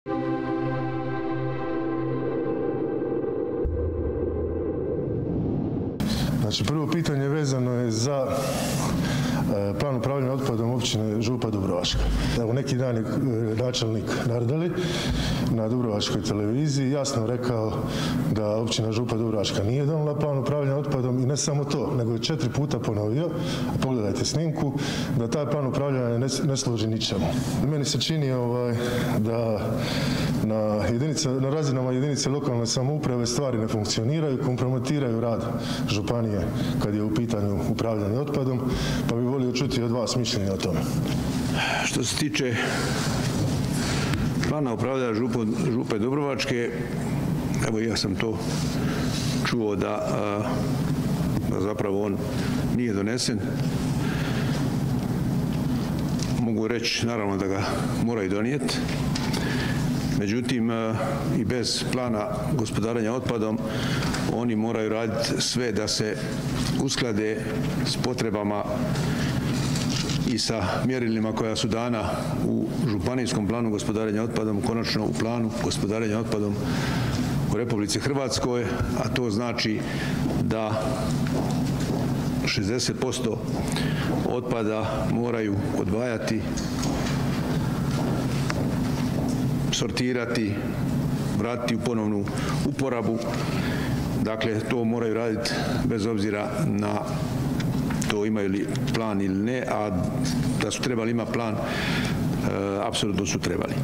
Znači, prvo pitanje vezano je za plan upravljanja otpadom općine Župa Dubrovačka. Evo, neki dan je načelnik Nardali na Dubrovačkoj televiziji jasno rekao da općina Župa Dubrovačka nije donijela plan upravljanja otpadom i ne samo to, nego je 4 puta ponovio, pogledajte snimku, da taj plan upravljanja ne služi ničemu. Meni se čini da na razinama jedinice lokalne samouprave stvari ne funkcioniraju, kompromitiraju rad županije kad je u pitanju upravljanje otpadom, pa bih volio čuti od vas mišljenje o tome. Što se tiče plana upravljanja Župe Dubrovačke, evo ja sam to čuo da zapravo on nije donesen. Mogu reći naravno da ga moraju donijeti. Međutim, i bez plana gospodarenja otpadom oni moraju raditi sve da se usklade s potrebama i sa mjerilima koja su dana u županijskom planu gospodarenja otpadom, konačno u planu gospodarenja otpadom u Republici Hrvatskoj, a to znači da 60% otpada moraju odvajati, sortirati, vratiti u ponovnu uporabu. Dakle, to moraju raditi bez obzira na to imaju li plan ili ne, a da su trebali imati plan, apsolutno su trebali.